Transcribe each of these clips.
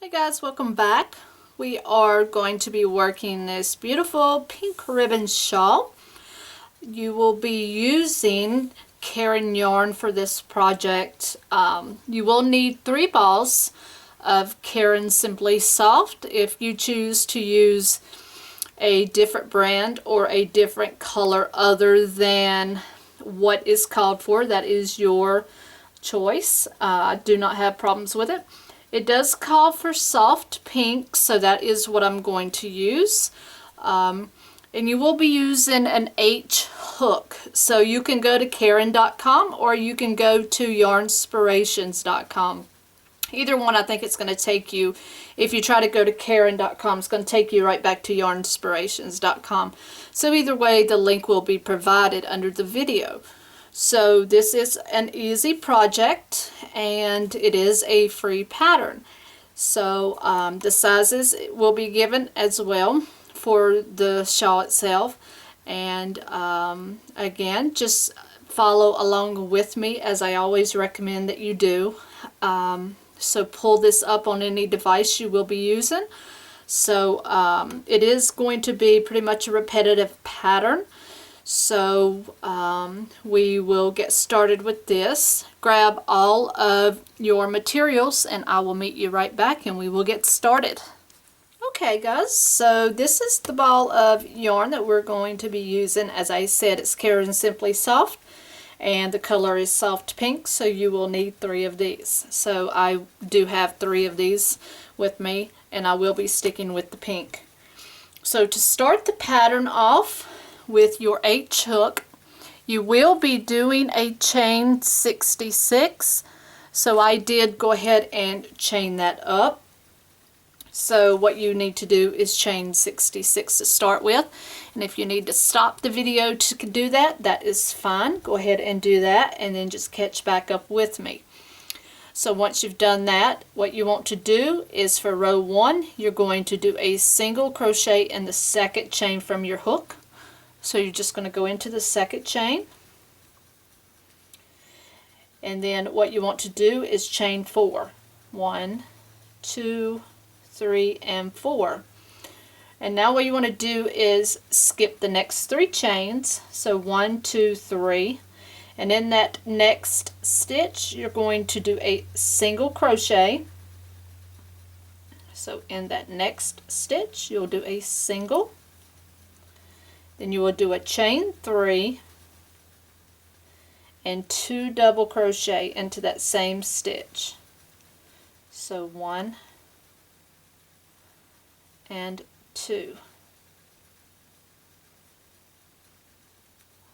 Hey guys, welcome back. We are going to be working this beautiful pink ribbon shawl. You will be using Caron yarn for this project. You will need 3 balls of Caron Simply Soft. If you choose to use a different brand or a different color other than what is called for, that is your choice. I do not have problems with it. It does call for soft pink, so that is what I'm going to use. And you will be using an H hook. So you can go to Caron.com or you can go to Yarnspirations.com. Either one, I think it's going to take you, if you try to go to Caron.com, it's going to take you right back to Yarnspirations.com. So either way, the link will be provided under the video. So this is an easy project and it is a free pattern. So the sizes will be given as well for the shawl itself. And again, just follow along with me, as I always recommend that you do. So pull this up on any device you will be using. So it is going to be pretty much a repetitive pattern. So we will get started with this. Grab all of your materials and I will meet you right back and we will get started. Okay guys, so this is the ball of yarn that we're going to be using. As I said, it's Caron Simply Soft and the color is soft pink, so you will need 3 of these. So I do have 3 of these with me and I will be sticking with the pink. So to start the pattern off with your H hook, you will be doing a chain 66. So I did go ahead and chain that up. So what you need to do is chain 66 to start with. And if you need to stop the video to do that, that is fine. Go ahead and do that and then just catch back up with me. So once you've done that, what you want to do is for row 1, you're going to do a single crochet in the second chain from your hook. So you're just going to go into the second chain. And then what you want to do is chain 4. 1, 2, 3, and 4. And now what you want to do is skip the next 3 chains. So 1, 2, 3. And in that next stitch, you're going to do a single crochet. So in that next stitch, you'll do a single. Then you will do a chain 3 and 2 double crochet into that same stitch. So 1 and 2.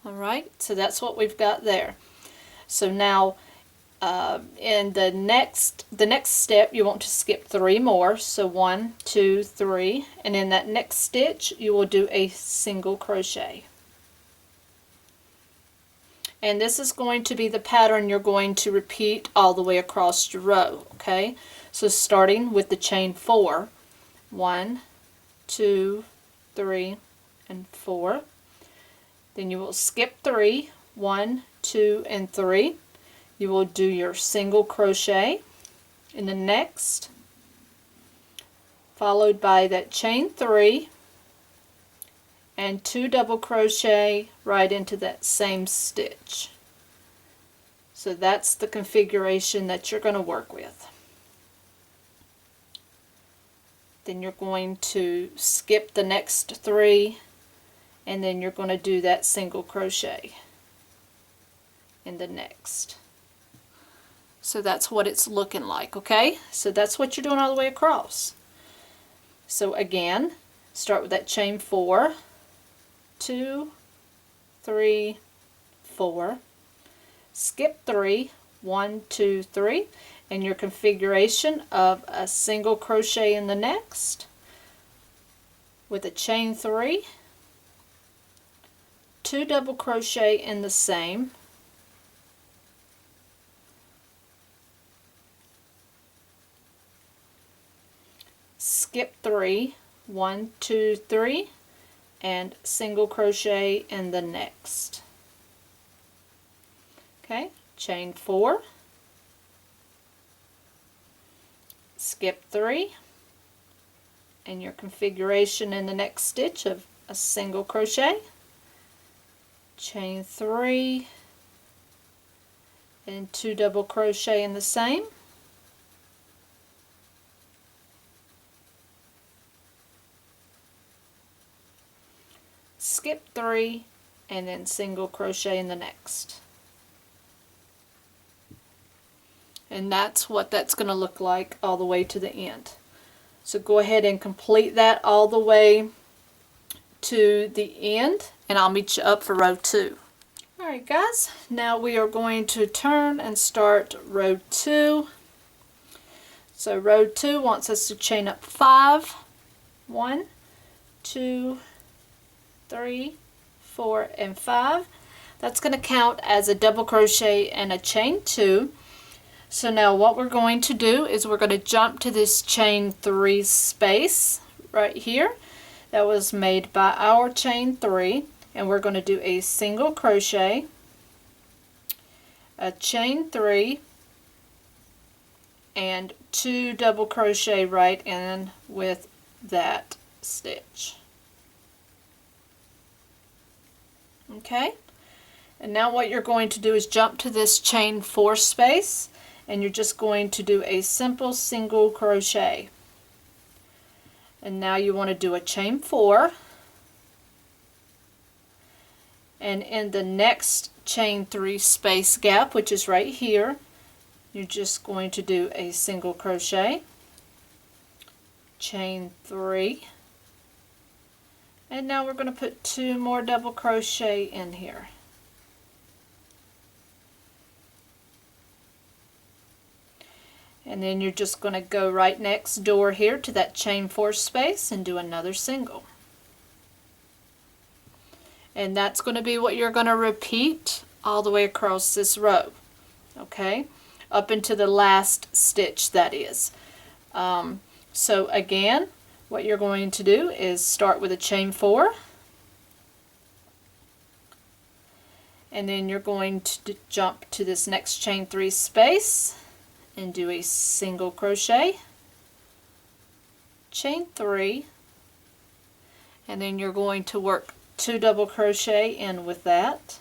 Alright, so that's what we've got there. So now in the next step you want to skip 3 more. So 1, 2, 3, and in that next stitch you will do a single crochet. And this is going to be the pattern you're going to repeat all the way across your row. Okay, so starting with the chain 4, 1, 2, 3, and 4. Then you will skip 3, 1, 2, and 3. You will do your single crochet in the next, followed by that chain 3 and 2 double crochet right into that same stitch. So that's the configuration that you're going to work with. Then you're going to skip the next 3 and then you're going to do that single crochet in the next. So that's what it's looking like, okay? So that's what you're doing all the way across. So again, start with that chain 4, 2, 3, 4, skip 3, 1, 2, 3, and your configuration of a single crochet in the next with a chain 3, 2 double crochet in the same, skip 3, 1, 2, 3, and single crochet in the next. Okay, chain 4, skip 3, and your configuration in the next stitch of a single crochet, chain 3, and 2 double crochet in the same, skip 3, and then single crochet in the next. And that's what that's going to look like all the way to the end. So go ahead and complete that all the way to the end, and I'll meet you up for row 2. Alright guys, now we are going to turn and start row 2. So row 2 wants us to chain up 5. 1, 2, 3, 4, and 5. That's going to count as a double crochet and a chain 2. So now what we're going to do is we're going to jump to this chain 3 space right here that was made by our chain 3, and we're going to do a single crochet, a chain 3, and 2 double crochet right in with that stitch. Okay, and now what you're going to do is jump to this chain 4 space, and you're just going to do a simple single crochet. And now you want to do a chain 4, and in the next chain 3 space gap, which is right here, you're just going to do a single crochet, chain 3, and now we're going to put 2 more double crochet in here. And then you're just going to go right next door here to that chain 4 space and do another single. And that's going to be what you're going to repeat all the way across this row. Okay, up into the last stitch, that is. So again, what you're going to do is start with a chain 4, and then you're going to jump to this next chain 3 space and do a single crochet, chain 3, and then you're going to work 2 double crochet in with that,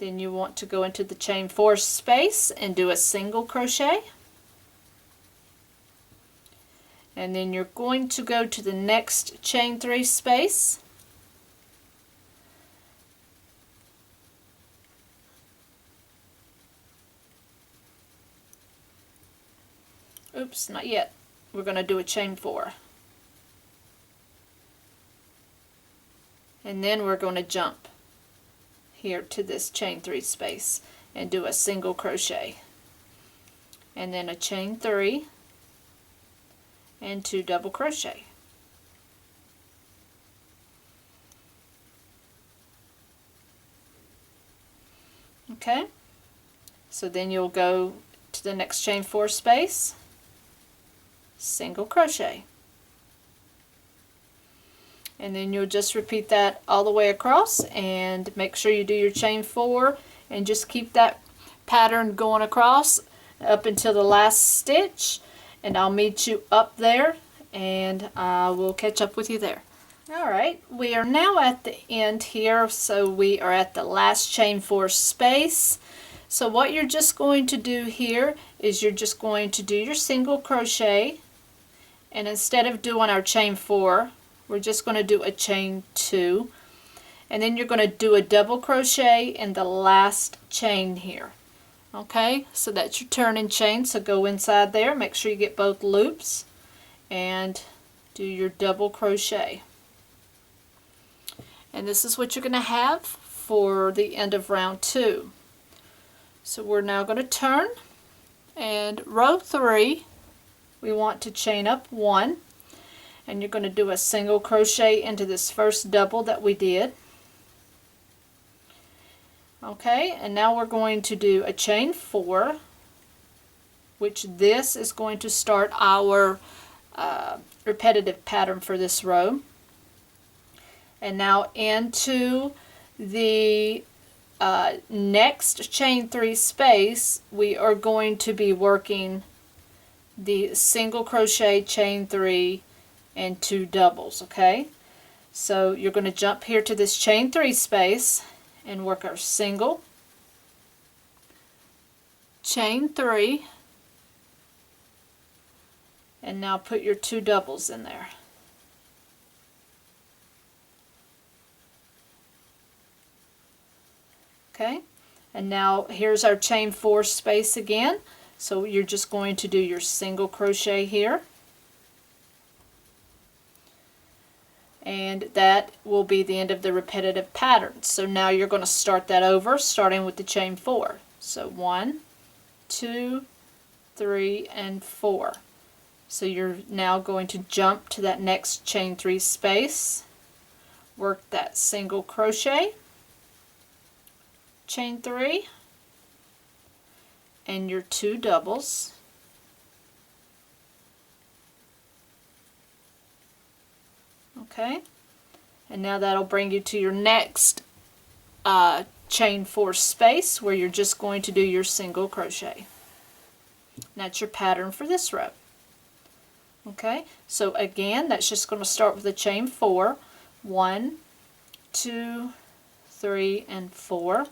then you want to go into the chain 4 space and do a single crochet, and then you're going to go to the next chain 3 space, oops, not yet, we're going to do a chain 4, and then we're going to jump here to this chain 3 space and do a single crochet, and then a chain 3 and 2 double crochet. Okay, so then you'll go to the next chain 4 space, single crochet, and then you'll just repeat that all the way across, and make sure you do your chain 4 and just keep that pattern going across up until the last stitch, and I'll meet you up there and I will catch up with you there. Alright, we are now at the end here, so we are at the last chain 4 space. So what you're just going to do here is you're just going to do your single crochet, and instead of doing our chain 4, we're just going to do a chain 2, and then you're going to do a double crochet in the last chain here. Okay, so that's your turning chain, so go inside there, make sure you get both loops, and do your double crochet. And this is what you're going to have for the end of round 2. So we're now going to turn, and row 3, we want to chain up 1, and you're going to do a single crochet into this first double that we did. Okay, and now we're going to do a chain 4, which this is going to start our repetitive pattern for this row. And now into the next chain 3 space, we are going to be working the single crochet, chain 3, and 2 doubles, okay? So you're going to jump here to this chain 3 space and work our single, chain 3, and now put your 2 doubles in there. Okay, and now here's our chain 4 space again. So you're just going to do your single crochet here. And that will be the end of the repetitive pattern. So now you're going to start that over, starting with the chain 4. So 1, 2, 3, and 4. So you're now going to jump to that next chain 3 space, work that single crochet, chain 3, and your 2 doubles, okay, and now that'll bring you to your next chain 4 space where you're just going to do your single crochet. That's your pattern for this row. Okay, so again, that's just going to start with a chain 4, 1, 2, 3, and 4.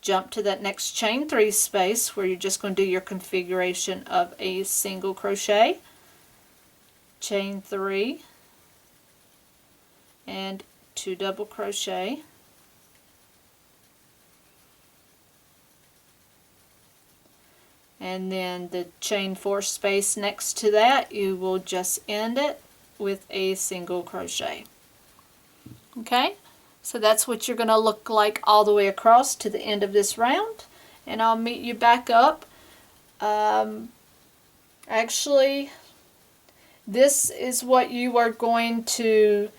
Jump to that next chain 3 space where you're just going to do your configuration of a single crochet, chain 3, and 2 double crochet, and then the chain 4 space next to that, you will just end it with a single crochet. Okay, so that's what you're going to look like all the way across to the end of this round, and I'll meet you back up. Actually, this is what you are going to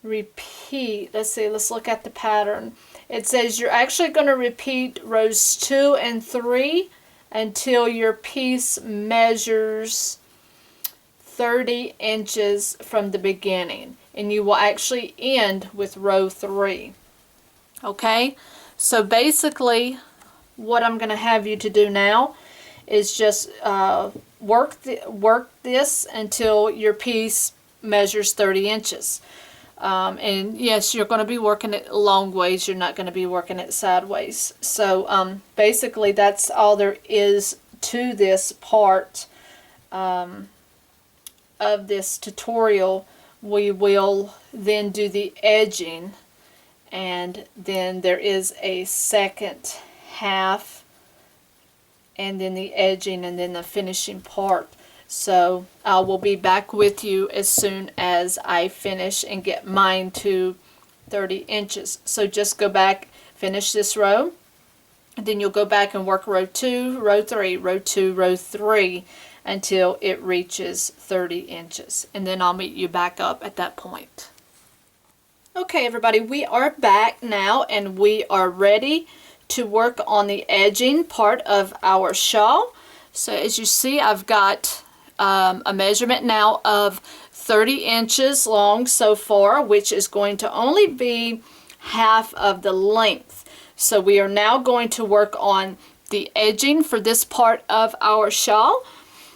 repeat. Let's see, let's look at the pattern. It says you're actually going to repeat rows 2 and 3 until your piece measures 30 inches from the beginning, and you will actually end with row 3. Okay, so basically what I'm going to have you to do now is just work this until your piece measures 30 inches. And yes, you're going to be working it long ways, you're not going to be working it sideways. So basically that's all there is to this part of this tutorial. We will then do the edging, and then there is a second half, and then the edging, and then the finishing part. So I will be back with you as soon as I finish and get mine to 30 inches. So just go back, finish this row, and then you'll go back and work row 2, row 3, row 2, row 3 until it reaches 30 inches. And then I'll meet you back up at that point. Okay everybody, we are back now and we are ready to work on the edging part of our shawl. So as you see, I've got a measurement now of 30 inches long so far, which is going to only be half of the length. So we are now going to work on the edging for this part of our shawl.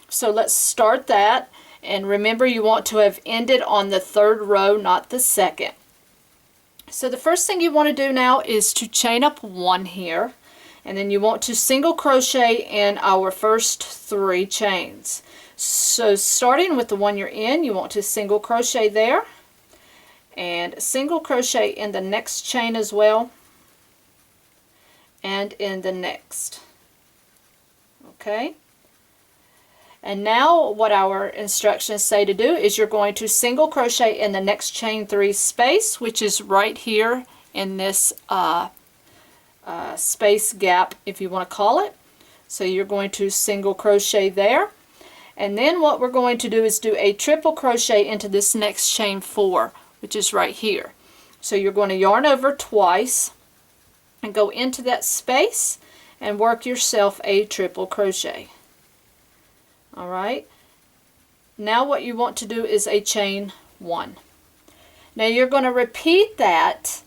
So let's start that, and remember you want to have ended on the 3rd row, not the 2nd. So the first thing you want to do now is to chain up 1 here, and then you want to single crochet in our first 3 chains. So starting with the one you're in, you want to single crochet there, and single crochet in the next chain as well, and in the next. Okay, and now what our instructions say to do is you're going to single crochet in the next chain 3 space, which is right here in this space gap, if you want to call it. So you're going to single crochet there, and then what we're going to do is do a triple crochet into this next chain 4, which is right here. So you're going to yarn over twice and go into that space and work yourself a triple crochet. Alright, now what you want to do is a chain 1. Now you're going to repeat that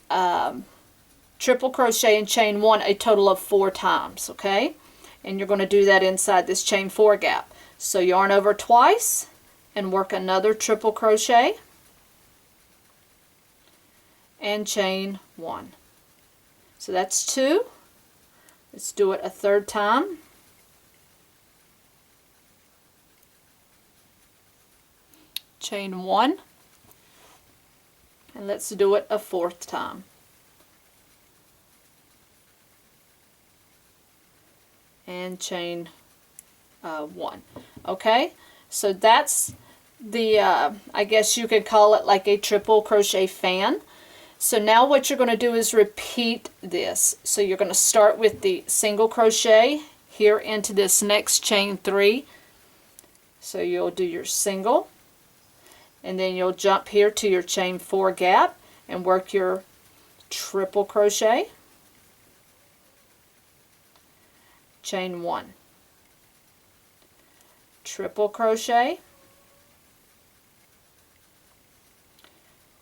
triple crochet and chain 1 a total of 4 times, okay? And you're going to do that inside this chain 4 gap. So yarn over twice and work another triple crochet and chain 1. So that's 2. Let's do it a third time. Chain 1. And let's do it a fourth time. And chain 1. Okay, so that's the I guess you could call it like a triple crochet fan. So now what you're going to do is repeat this. So you're going to start with the single crochet here into this next chain 3. So you'll do your single, and then you'll jump here to your chain 4 gap and work your triple crochet, chain 1, triple crochet,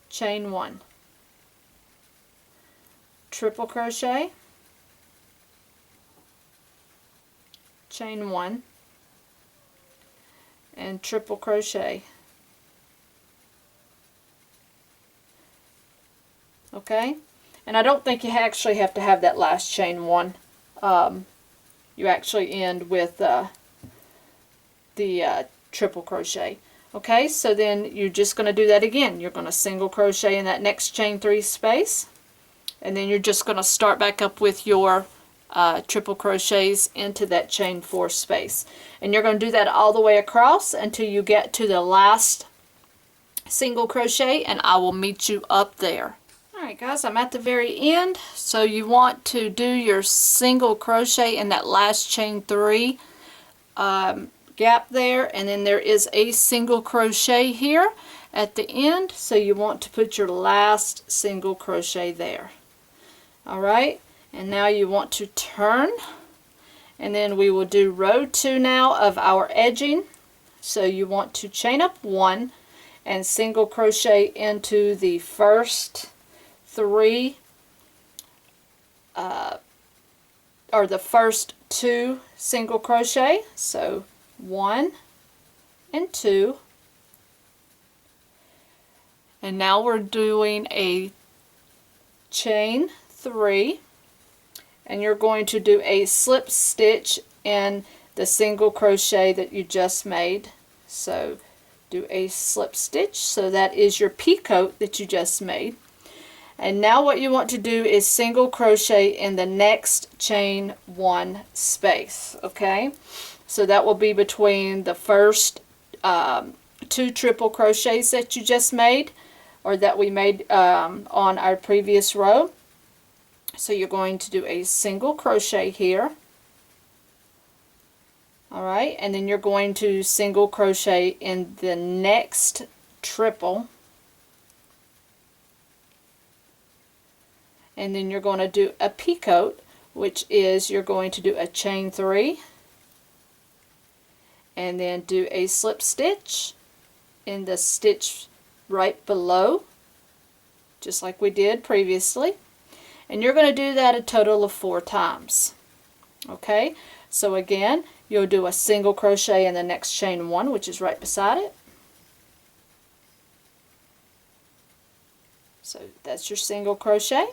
chain 1, triple crochet, chain 1, and triple crochet. Okay, and I don't think you actually have to have that last chain 1. You actually end with the triple crochet. Okay, so then you're just going to do that again. You're going to single crochet in that next chain 3 space, and then you're just going to start back up with your triple crochets into that chain 4 space, and you're going to do that all the way across until you get to the last single crochet, and I will meet you up there. Alright guys, I'm at the very end. So you want to do your single crochet in that last chain 3 gap there, and then there is a single crochet here at the end, so you want to put your last single crochet there. Alright, and now you want to turn, and then we will do row 2 now of our edging. So you want to chain up 1 and single crochet into the first 3 or the first 2 single crochet. So 1 and 2, and now we're doing a chain 3, and you're going to do a slip stitch in the single crochet that you just made. So do a slip stitch, so that is your peacoat that you just made. And now what you want to do is single crochet in the next chain 1 space, okay? So that will be between the first 2 triple crochets that you just made, or that we made on our previous row. So you're going to do a single crochet here, alright, and then you're going to single crochet in the next triple, and then you're going to do a peacoat, which is you're going to do a chain 3 and then do a slip stitch in the stitch right below, just like we did previously, and you're going to do that a total of 4 times. Okay, so again, you'll do a single crochet in the next chain 1, which is right beside it. So that's your single crochet,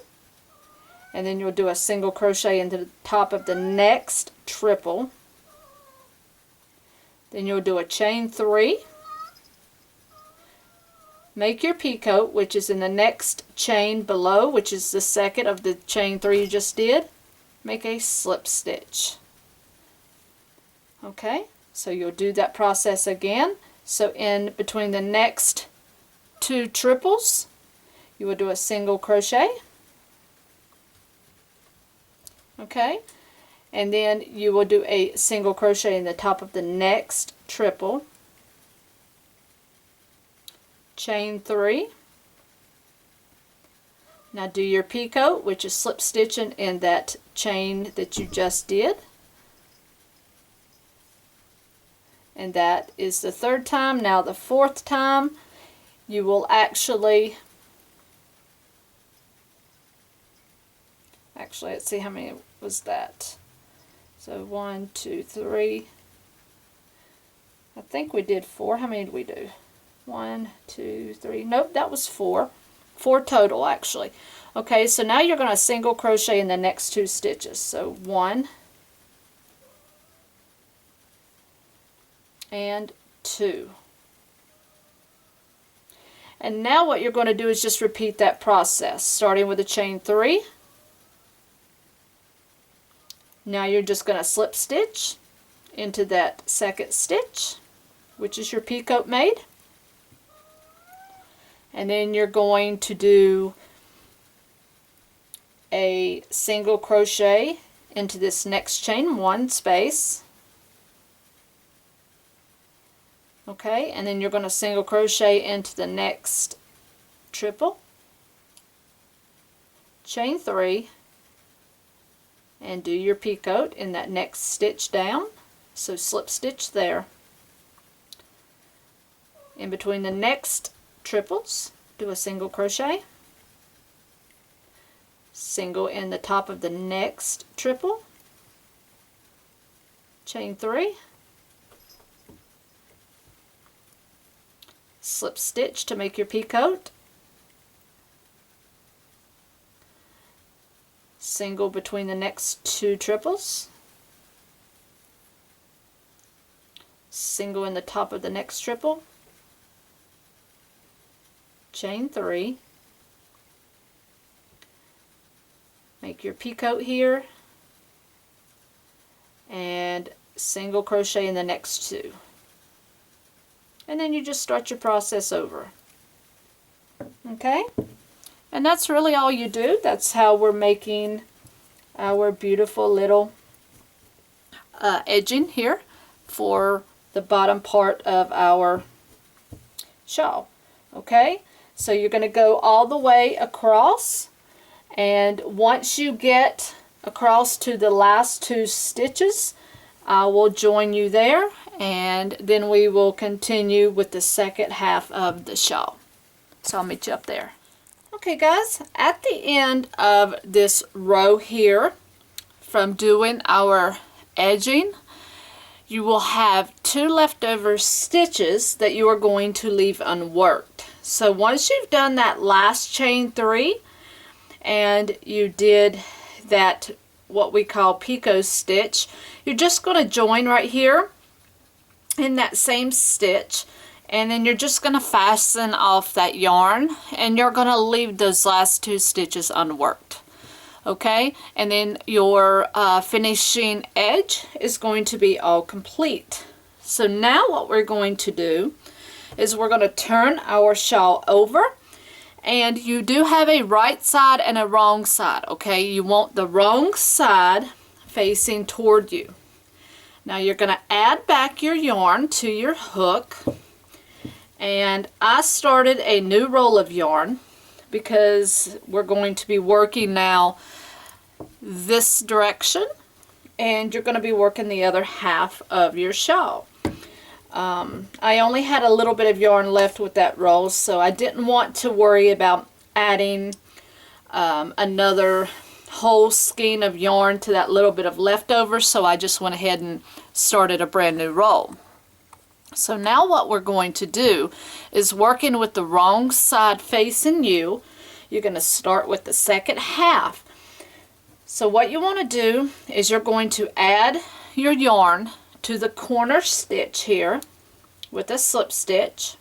and then you'll do a single crochet into the top of the next triple. Then you'll do a chain 3, make your peacoat, which is in the next chain below, which is the second of the chain 3 you just did. Make a slip stitch. Okay, so you'll do that process again. So in between the next 2 triples, you will do a single crochet. Okay, and then you will do a single crochet in the top of the next triple, chain 3. Now do your peacoat, which is slip stitching in that chain that you just did, and that is the 3rd time. Now the 4th time you will actually Actually, let's see how many was that. So 1, 2, 3. I think we did 4. How many did we do? 1, 2, 3. Nope, that was 4. 4 total, actually. Okay, so now you're going to single crochet in the next 2 stitches. So 1 and 2. And now what you're going to do is just repeat that process, starting with a chain 3. Now you're just going to slip stitch into that second stitch, which is your peacoat made. And then you're going to do a single crochet into this next chain, 1 space. Okay, and then you're going to single crochet into the next triple, chain 3, and do your peacoat in that next stitch down. So slip stitch there. In between the next triples, do a single crochet, single in the top of the next triple, chain 3, slip stitch to make your peacoat, single between the next 2 triples, single in the top of the next triple, chain 3, make your peacoat here, and single crochet in the next 2. And then you just start your process over. Okay? And that's really all you do. That's how we're making our beautiful little edging here for the bottom part of our shawl. Okay? So you're going to go all the way across, and once you get across to the last 2 stitches, I will join you there, and then we will continue with the second half of the shawl. So I'll meet you up there. Okay guys, at the end of this row here, from doing our edging, you will have 2 leftover stitches that you are going to leave unworked. So once you've done that last chain 3 and you did that what we call picot stitch, you're just going to join right here in that same stitch, and then you're just going to fasten off that yarn, and you're going to leave those last 2 stitches unworked. Okay, and then your finishing edge is going to be all complete. So now what we're going to do is we're going to turn our shawl over, and you do have a right side and a wrong side. Okay, you want the wrong side facing toward you. Now you're going to add back your yarn to your hook, and I started a new roll of yarn because we're going to be working now this direction, and you're going to be working the other half of your shawl. I only had a little bit of yarn left with that roll, so I didn't want to worry about adding another whole skein of yarn to that little bit of leftover, so I just went ahead and started a brand new roll. So now what we're going to do is, working with the wrong side facing you, you're going to start with the second half. So what you want to do is you're going to add your yarn to the corner stitch here with a slip stitch.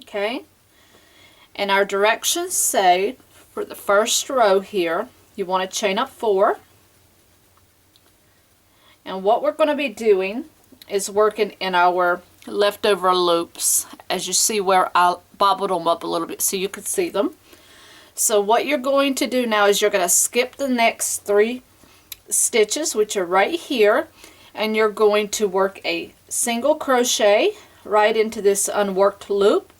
Okay, and our directions say for the first row here you want to chain up 4, and what we're going to be doing is working in our leftover loops, as you see where I bobbled them up a little bit so you could see them. So what you're going to do now is you're going to skip the next 3 stitches, which are right here, and you're going to work a single crochet right into this unworked loop.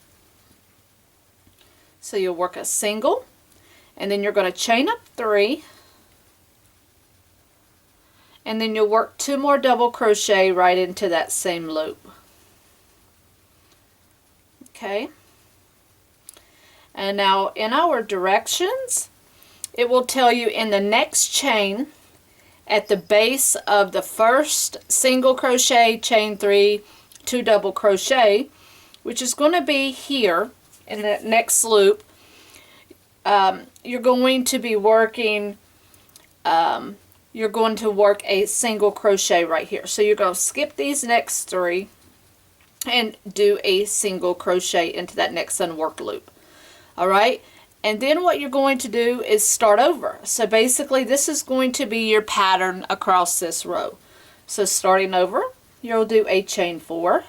So you'll work a single, and then you're going to chain up 3, and then you'll work 2 more double crochet right into that same loop. Okay, and now in our directions it will tell you in the next chain at the base of the first single crochet, chain 3, 2 double crochet, which is going to be here in the next loop. You're going to be working, you're going to work a single crochet right here. So you're going to skip these next 3 and do a single crochet into that next unworked loop. Alright, and then what you're going to do is start over. So basically this is going to be your pattern across this row. So starting over, you'll do a chain 4.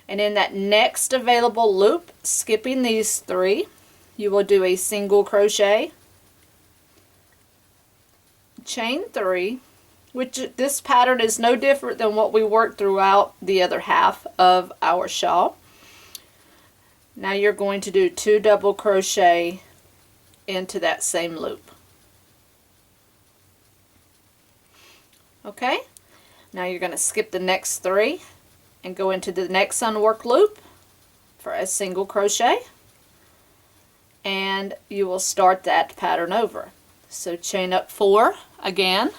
And in that next available loop, skipping these 3, you will do a single crochet, chain 3, which this pattern is no different than what we worked throughout the other half of our shawl. Now you're going to do 2 double crochet into that same loop. Okay, now you're going to skip the next 3 and go into the next unworked loop for a single crochet, and you will start that pattern over. So chain up 4 again.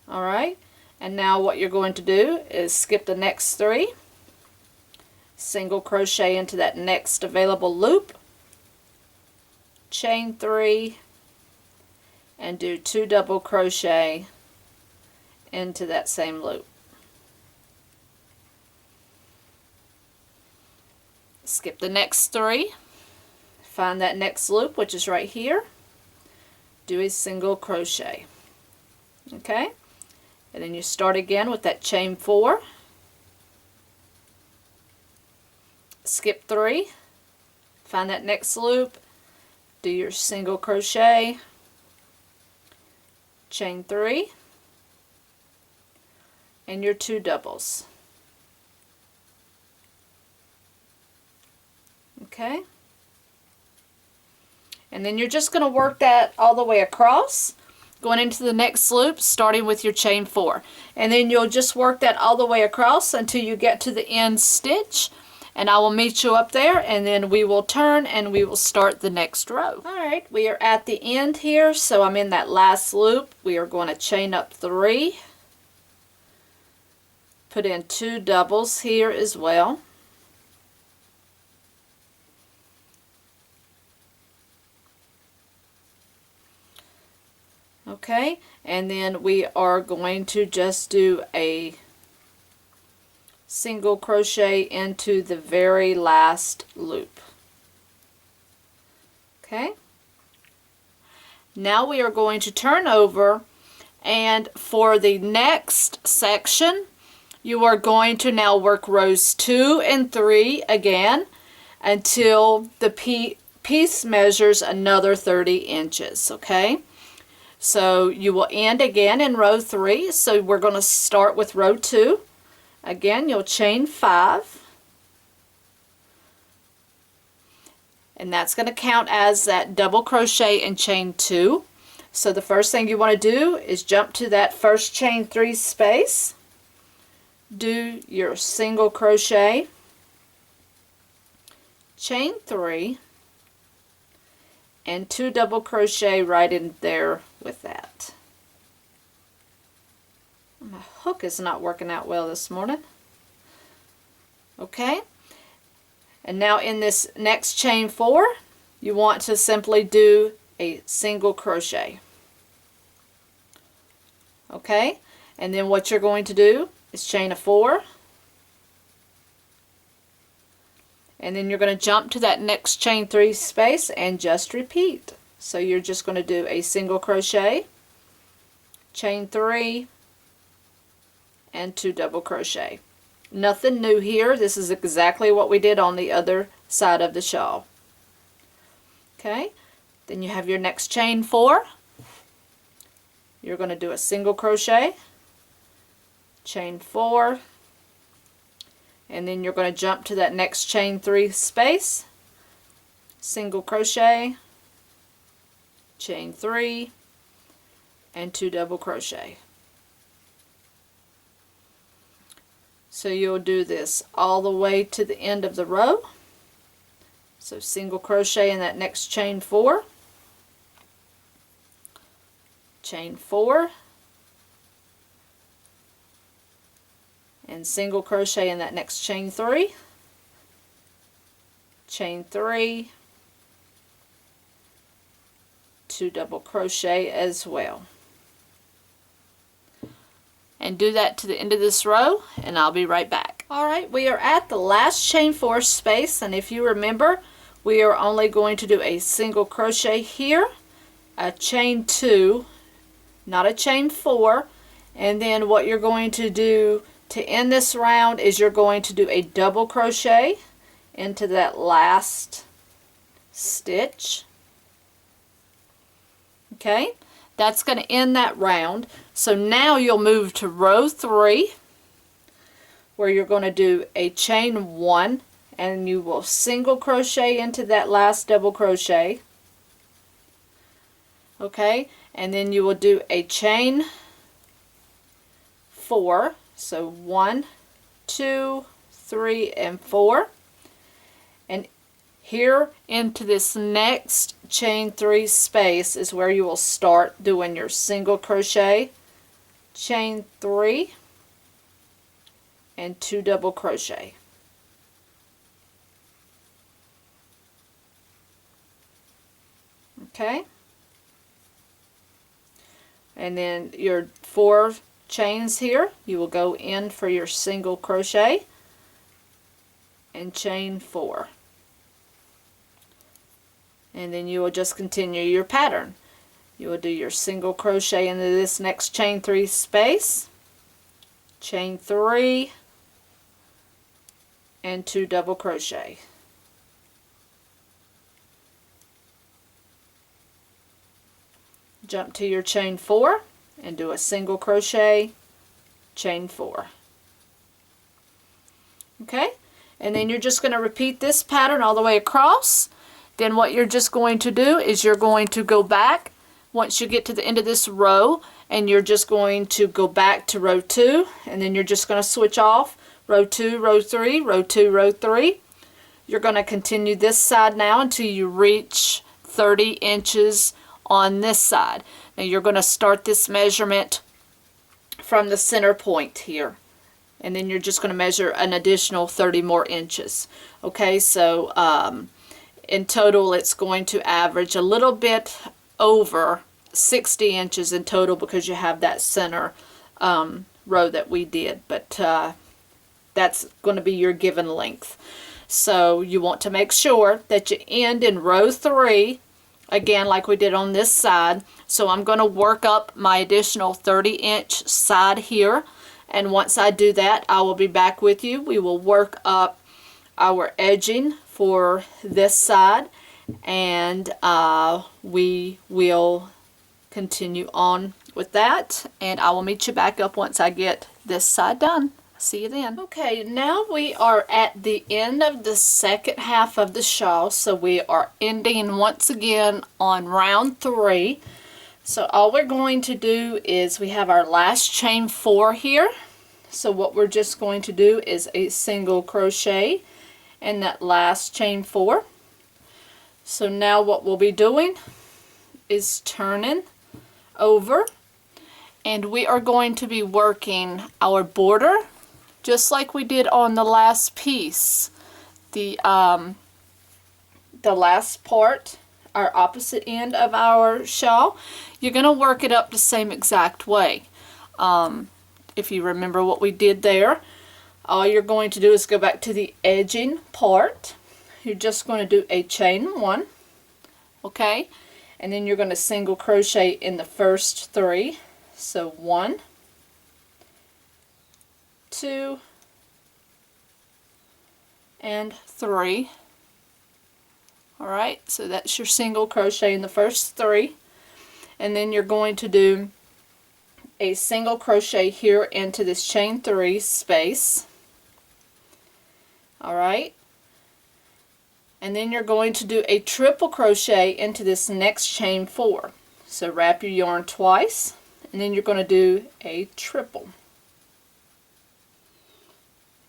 Alright, and now what you're going to do is skip the next 3, single crochet into that next available loop, chain 3, and do 2 double crochet into that same loop. Skip the next 3, find that next loop, which is right here, do a single crochet. Okay, and then you start again with that chain 4, skip 3, find that next loop, do your single crochet, chain 3, and your 2 doubles. Okay, and then you're just going to work that all the way across, going into the next loop, starting with your chain 4, and then you'll just work that all the way across until you get to the end stitch, and I will meet you up there, and then we will turn and we will start the next row. Alright, we are at the end here, so I'm in that last loop. We are going to chain up 3, put in 2 doubles here as well. Okay, and then we are going to just do a single crochet into the very last loop. Okay, now we are going to turn over, and for the next section you are going to now work rows 2 and 3 again until the piece measures another 30 inches. Okay, so you will end again in row 3. So we're going to start with row 2. Again, you'll chain 5, and that's going to count as that double crochet and chain 2. So the first thing you want to do is jump to that first chain 3 space, do your single crochet, chain 3, and 2 double crochet right in there with that. My hook is not working out well this morning. Okay, and now in this next chain 4 you want to simply do a single crochet. Okay, and then what you're going to do is chain a 4, and then you're going to jump to that next chain 3 space and just repeat. So you're just going to do a single crochet, chain 3, and 2 double crochet. Nothing new here. This is exactly what we did on the other side of the shawl. Okay, then you have your next chain 4. You're going to do a single crochet, chain 4, and then you're going to jump to that next chain 3 space, single crochet, chain 3, and 2 double crochet. So you'll do this all the way to the end of the row, So single crochet in that next chain 4, chain 4, and single crochet in that next chain 3, chain 3, 2 double crochet as well. And do that to the end of this row, and I'll be right back. Alright, we are at the last chain 4 space, and if you remember, we are only going to do a single crochet here, a chain 2, not a chain 4, and then what you're going to do to end this round is you're going to do a double crochet into that last stitch. Okay, that's going to end that round. So now you'll move to row 3, where you're going to do a chain 1, and you will single crochet into that last double crochet. Okay, and then you will do a chain 4, so 1, 2, 3, and 4, and here into this next chain 3 space is where you will start doing your single crochet, chain 3, and 2 double crochet. Okay, and then your 4 chains here, you will go in for your single crochet and chain 4, and then you will just continue your pattern. You will do your single crochet into this next chain 3 space, chain 3, and 2 double crochet. Jump to your chain 4 and do a single crochet, chain 4. Okay, and then you're just going to repeat this pattern all the way across. Then what you're just going to do is you're going to go back once you get to the end of this row, and you're just going to go back to row 2, and then you're just going to switch off row 2, row 3, row 2, row 3. You're going to continue this side now until you reach 30 inches on this side. Now you're going to start this measurement from the center point here, and then you're just going to measure an additional 30 more inches. Okay, so in total it's going to average a little bit over 60 inches in total, because you have that center row that we did, but that's going to be your given length. So you want to make sure that you end in row 3 again like we did on this side. So I'm going to work up my additional 30-inch side here, and once I do that I will be back with you. We will work up our edging for this side, and we will continue on with that, and I will meet you back up once I get this side done. See you then. Okay, now we are at the end of the second half of the shawl, so we are ending once again on round 3. So all we're going to do is we have our last chain 4 here. So what we're just going to do is a single crochet in that last chain 4. So now what we'll be doing is turning over, and we are going to be working our border just like we did on the last piece. The last part, our opposite end of our shawl, you're going to work it up the same exact way. If you remember what we did there, all you're going to do is go back to the edging part. You're just going to do a chain 1, okay, and then you're going to single crochet in the first 3. So 1, 2, and 3. Alright, so that's your single crochet in the first 3, and then you're going to do a single crochet here into this chain 3 space. Alright, and then you're going to do a triple crochet into this next chain 4. So wrap your yarn twice, and then you're going to do a triple.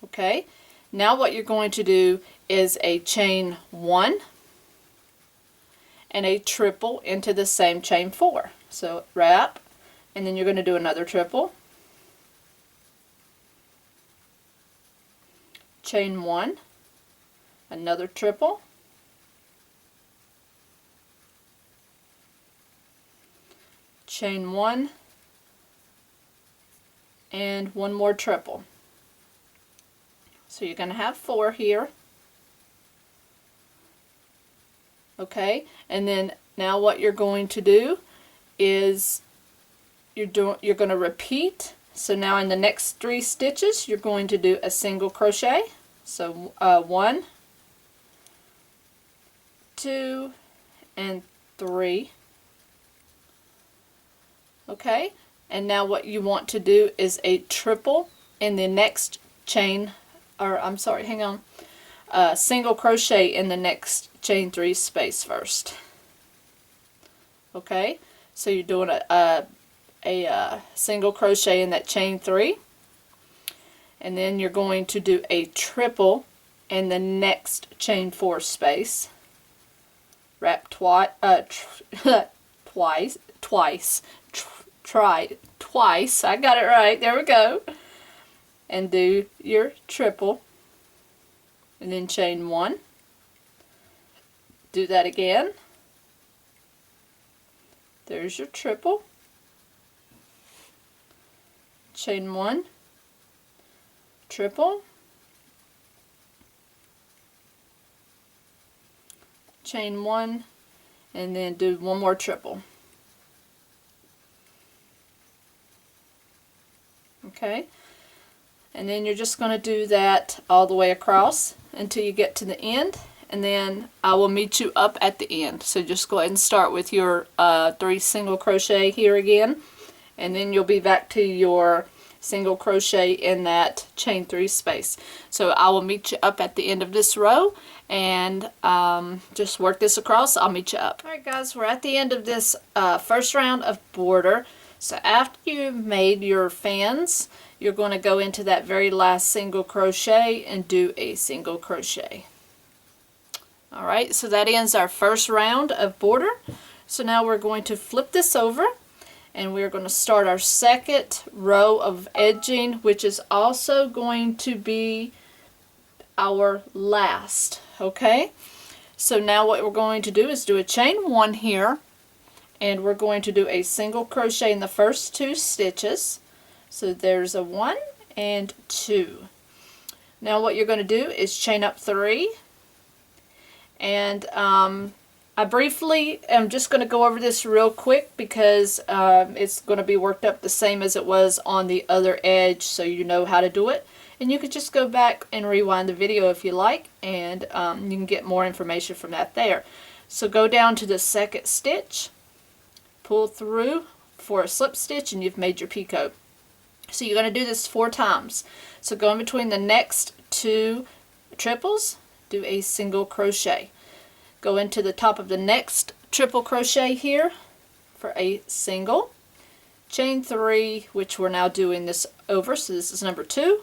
Okay, now what you're going to do is a chain 1 and a triple into the same chain 4. So wrap, and then you're going to do another triple, chain 1, another triple, chain 1, and one more triple. So you're going to have 4 here. Okay, and then now what you're going to do is you're going to repeat. So now in the next 3 stitches you're going to do a single crochet. So 1, 2, and 3. Okay, and now what you want to do is a triple in the next chain, or I'm sorry, hang on, single crochet in the next chain 3 space first. Okay, so you're doing a single crochet in that chain 3, and then you're going to do a triple in the next chain 4 space. Wrap twice, try twice. I got it right. There we go. And do your triple, and then chain 1. Do that again. There's your triple. Chain 1, triple, chain 1, and then do one more triple. Okay, and then you're just going to do that all the way across until you get to the end, and then I will meet you up at the end. So just go ahead and start with your 3 single crochet here again, and then you'll be back to your single crochet in that chain 3 space. So I will meet you up at the end of this row, and just work this across. I'll meet you up. Alright guys, we're at the end of this first round of border. So after you've made your fans, you're going to go into that very last single crochet and do a single crochet. Alright, so that ends our first round of border. So now we're going to flip this over, and we're going to start our second row of edging, which is also going to be our last. Okay, so now what we're going to do is do a chain 1 here, and we're going to do a single crochet in the first 2 stitches. So there's a 1 and 2. Now what you're going to do is chain up 3, and I briefly am just going to go over this real quick because it's going to be worked up the same as it was on the other edge, so you know how to do it. And you could just go back and rewind the video if you like, and you can get more information from that there. So go down to the second stitch, pull through for a slip stitch, and you've made your picot. So you're going to do this 4 times. So go in between the next 2 triples, do a single crochet. Go into the top of the next triple crochet here for a single, chain 3, which we're now doing this over, so this is number 2.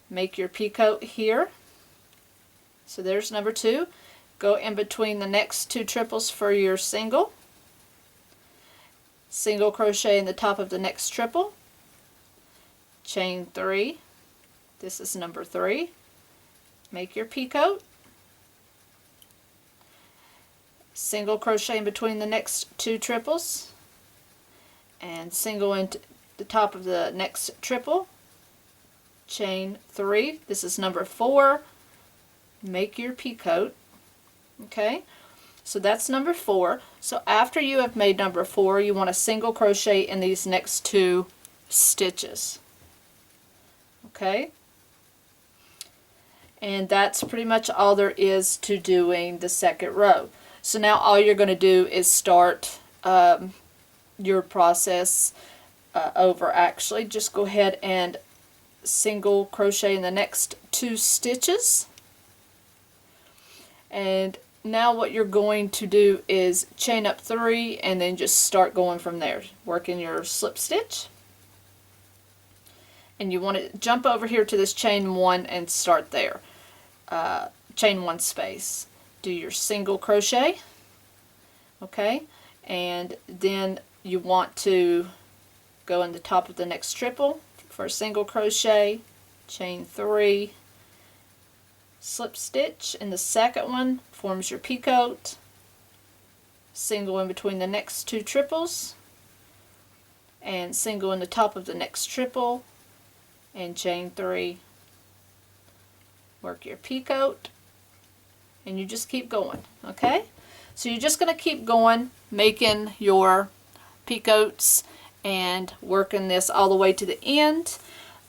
Make your picot here. So there's number 2. Go in between the next 2 triples for your single, single crochet in the top of the next triple, chain 3. This is number 3. Make your picot, single crochet in between the next 2 triples, and single into the top of the next triple, chain 3. This is number 4. Make your picot. Okay, so that's number 4. So after you have made number 4, you want to single crochet in these next 2 stitches. Okay, and that's pretty much all there is to doing the second row. So now all you're going to do is start your process over. Actually, just go ahead and single crochet in the next 2 stitches, and now what you're going to do is chain up 3 and then just start going from there, working your slip stitch. And you want to jump over here to this chain 1 and start there. chain 1 space. Do your single crochet, okay, and then you want to go in the top of the next triple for a single crochet, chain 3, slip stitch in the second one, forms your peacoat, single in between the next 2 triples, and single in the top of the next triple, and chain 3, work your peacoat, and you just keep going, okay? So you're just going to keep going, making your peacoats and working this all the way to the end.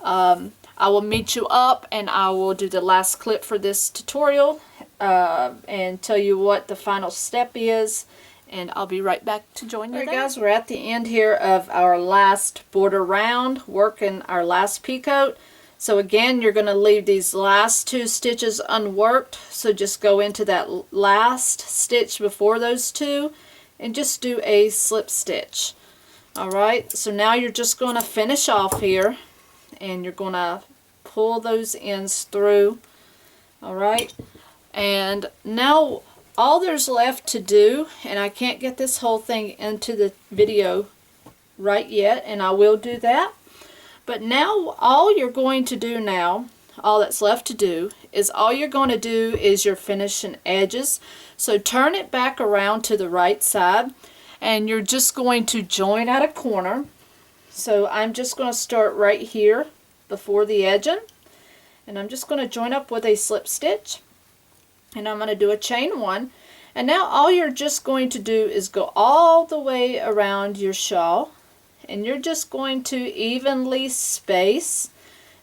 I will meet you up and I will do the last clip for this tutorial and tell you what the final step is, and I'll be right back to join you. Alright guys, we're at the end here of our last border round, working our last peacoat. So again, you're going to leave these last 2 stitches unworked, so just go into that last stitch before those 2 and just do a slip stitch. Alright, so now you're just going to finish off here and you're going to pull those ends through. Alright, and now all there's left to do, and I can't get this whole thing into the video right yet, and I will do that. But now all you're going to do now, all that's left to do, is all you're going to do is your finishing edges. So turn it back around to the right side, and you're just going to join at a corner. So I'm just going to start right here before the edging, and I'm just going to join up with a slip stitch, and I'm going to do a chain 1. And now all you're just going to do is go all the way around your shawl, and you're just going to evenly space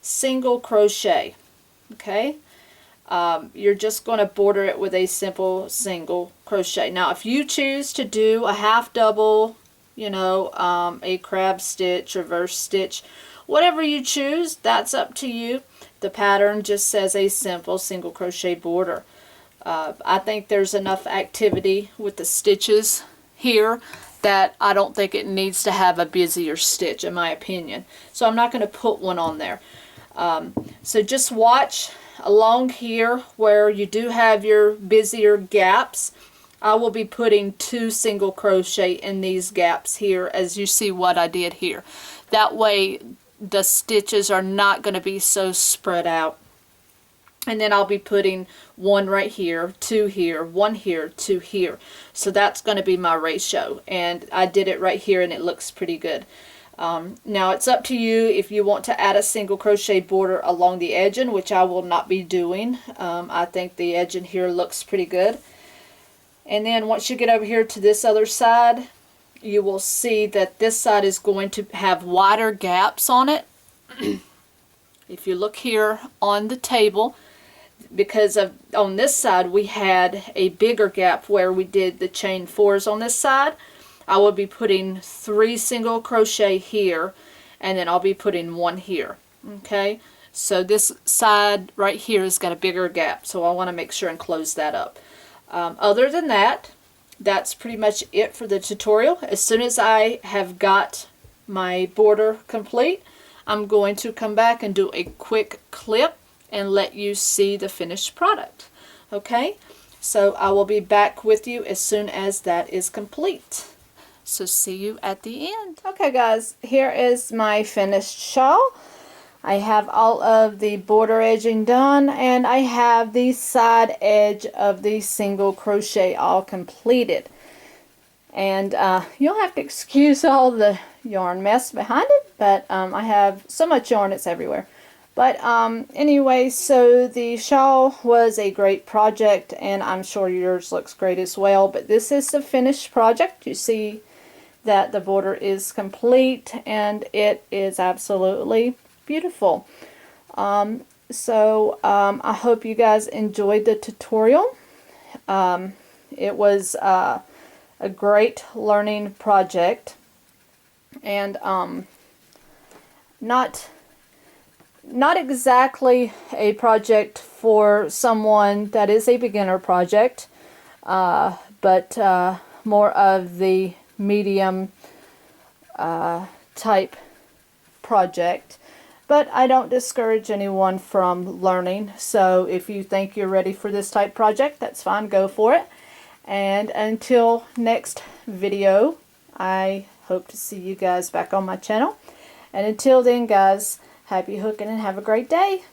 single crochet, okay? You're just going to border it with a simple single crochet. Now if you choose to do a half double, you know, a crab stitch, reverse stitch, whatever you choose, that's up to you. The pattern just says a simple single crochet border. I think there's enough activity with the stitches here that I don't think it needs to have a busier stitch, in my opinion. So I'm not going to put one on there. So just watch along here where you do have your busier gaps. I will be putting 2 single crochet in these gaps here, as you see what I did here. That way the stitches are not going to be so spread out. And then I'll be putting 1 right here, 2 here, 1 here, 2 here. So that's going to be my ratio. And I did it right here and it looks pretty good. Now it's up to you if you want to add a single crochet border along the edging, which I will not be doing. I think the edging here looks pretty good. And then once you get over here to this other side, you will see that this side is going to have wider gaps on it. If you look here on the table, because of on this side we had a bigger gap where we did the chain 4s on this side, I will be putting 3 single crochet here, and then I'll be putting 1 here. Okay, so this side right here has got a bigger gap, so I want to make sure and close that up. Other than that, that's pretty much it for the tutorial. As soon as I have got my border complete, I'm going to come back and do a quick clip and let you see the finished product. Okay, so I will be back with you as soon as that is complete. So see you at the end. Okay guys, here is my finished shawl. I have all of the border edging done, and I have the side edge of the single crochet all completed. And you'll have to excuse all the yarn mess behind it, but I have so much yarn it's everywhere. But anyway, so the shawl was a great project, and I'm sure yours looks great as well. But this is the finished project. You see that the border is complete, and it is absolutely beautiful. I hope you guys enjoyed the tutorial. It was a great learning project, and not exactly a project for someone that is a beginner project, but more of the medium type project. But I don't discourage anyone from learning. So if you think you're ready for this type project, that's fine, go for it. And until next video, I hope to see you guys back on my channel. And until then, guys, happy hooking and have a great day.